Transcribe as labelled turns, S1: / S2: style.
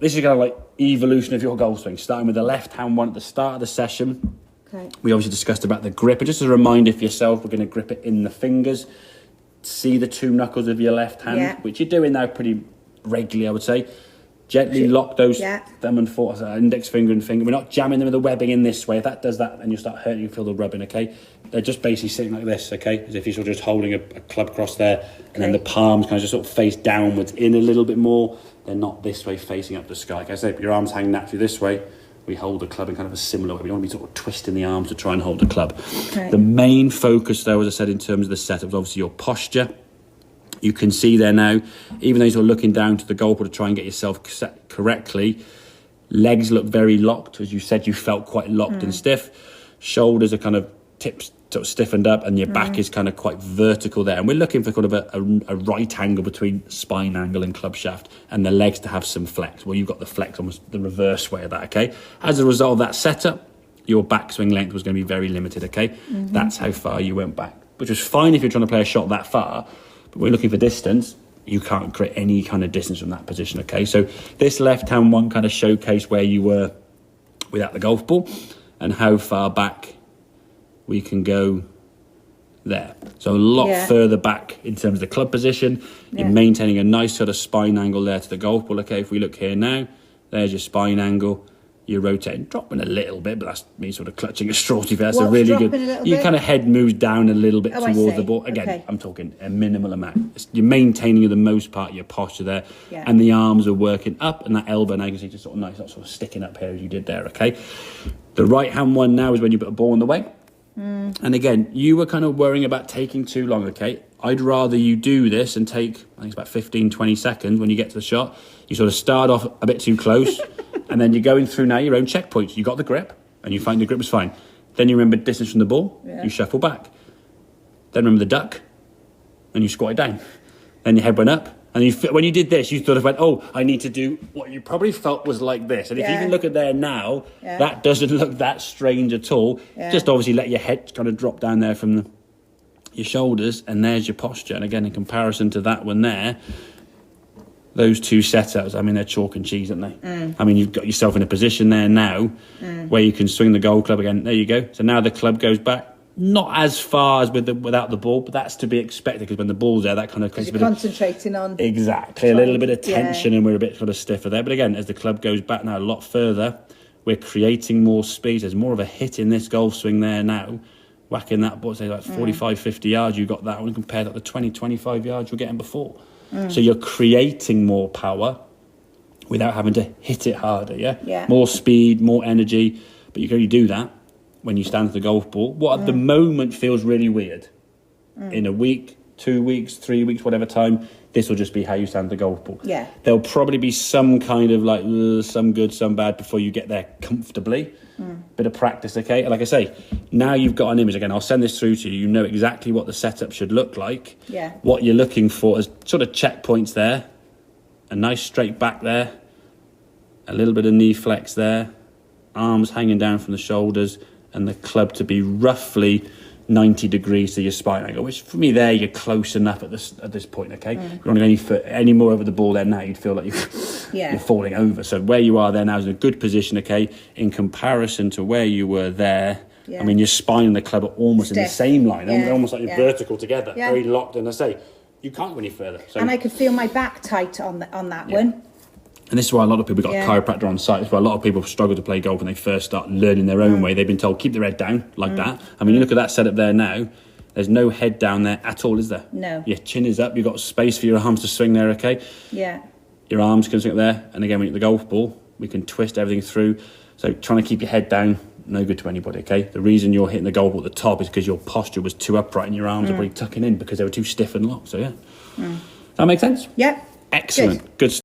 S1: this is kind of like evolution of your golf swing, starting with the left-hand one at the start of the session.
S2: Okay.
S1: We obviously discussed about the grip, and just as a reminder for yourself, we're going to grip it in the fingers. See the two knuckles of your left hand, which you're doing now pretty regularly, I would say. Gently lock those thumb and index finger and finger. We're not jamming them with the webbing in this way. If that does that, then you'll start hurting, you feel the rubbing, okay? They're just basically sitting like this, okay? As if you're sort of just holding a club cross there, and then the palms kind of just sort of face downwards in a little bit more. They're not this way facing up the sky. Like I say, your arms hang naturally this way. We hold the club in kind of a similar way. We don't want to be sort of twisting the arms to try and hold the club. Okay. The main focus, though, as I said, in terms of the setup, is obviously your posture. You can see there now, even though you're looking down to the goal ball to try and get yourself set correctly, legs look very locked. As you said, you felt quite locked and stiff. Shoulders are kind of tips sort of stiffened up, and your back is kind of quite vertical there. And we're looking for kind of a right angle between spine angle and club shaft, and the legs to have some flex. Well, you've got the flex almost the reverse way of that, okay? As a result of that setup, your backswing length was going to be very limited, okay? That's how far you went back, which was fine if you're trying to play a shot that far. But we're looking for distance. You can't create any kind of distance from that position, okay? So this left-hand one kind of showcased where you were without the golf ball and how far back we can go there. So a lot further back in terms of the club position. You're maintaining a nice sort of spine angle there to the golf ball, okay? If we look here now, there's your spine angle. You're rotating, dropping a little bit, but that's me sort of clutching a straw. That's a really good. Your kind of head moves down a little bit towards the ball. Again, I'm talking a minimal amount. You're maintaining the most part of your posture there, and the arms are working up, and that elbow now you can see just sort of nice, not sort of sticking up here as you did there. Okay, the right hand one now is when you put a ball in the way, and again, you were kind of worrying about taking too long. Okay, I'd rather you do this and take, I think it's about 15-20 seconds when you get to the shot. You sort of start off a bit too close. And then you're going through now your own checkpoints. You got the grip, and you find the grip was fine. Then you remember distance from the ball, you shuffle back. Then remember the duck, and you squat it down. Then your head went up, and when you did this, you sort of went, oh, I need to do what you probably felt was like this. And if you can look at there now, that doesn't look that strange at all. Just obviously let your head kind of drop down there from your shoulders, and there's your posture. And again, in comparison to that one there, those two setups, I mean, they're chalk and cheese, aren't they? I mean, you've got yourself in a position there now where you can swing the golf club again. There you go. So now the club goes back, not as far as without the ball, but that's to be expected because when the ball's there, that kind of...
S2: You're concentrating on...
S1: Exactly. A little bit of tension and we're a bit sort of stiffer there. But again, as the club goes back now a lot further, we're creating more speed. There's more of a hit in this golf swing there now. Whacking that ball, say like 45, 50 yards, you got that one compared to the 20, 25 yards you were getting before. So you're creating more power without having to hit it harder, More speed, more energy, but you can only do that when you stand to the golf ball. What at the moment feels really weird. In a week, 2 weeks, 3 weeks, whatever time, this will just be how you stand the golf ball. There'll probably be some kind of like, some good, some bad before you get there comfortably. Bit of practice, okay? And like I say, now you've got an image. Again, I'll send this through to you. You know exactly what the setup should look like. What you're looking for is sort of checkpoints there. A nice straight back there. A little bit of knee flex there. Arms hanging down from the shoulders. And the club to be roughly 90 degrees to your spine angle, which for me there, you're close enough at this point, okay? You don't want to go any more over the ball there now, you'd feel like you're falling over. So where you are there now is in a good position, okay? In comparison to where you were there, I mean, your spine and the club are almost in the same line. They're almost like you're vertical together, very locked. And I say, you can't go any further. So,
S2: and I could feel my back tight on that one.
S1: And this is why a lot of people got a chiropractor on site. This is why a lot of people struggle to play golf when they first start learning their own way. They've been told, keep their head down like that. I mean, you look at that setup there now, there's no head down there at all, is there?
S2: No.
S1: Your chin is up. You've got space for your arms to swing there, okay? Your arms can swing up there. And again, when you get the golf ball, we can twist everything through. So trying to keep your head down, no good to anybody, okay? The reason you're hitting the golf ball at the top is because your posture was too upright and your arms are probably tucking in because they were too stiff and locked. So, Does that make sense?
S2: Yeah.
S1: Excellent. Good stuff.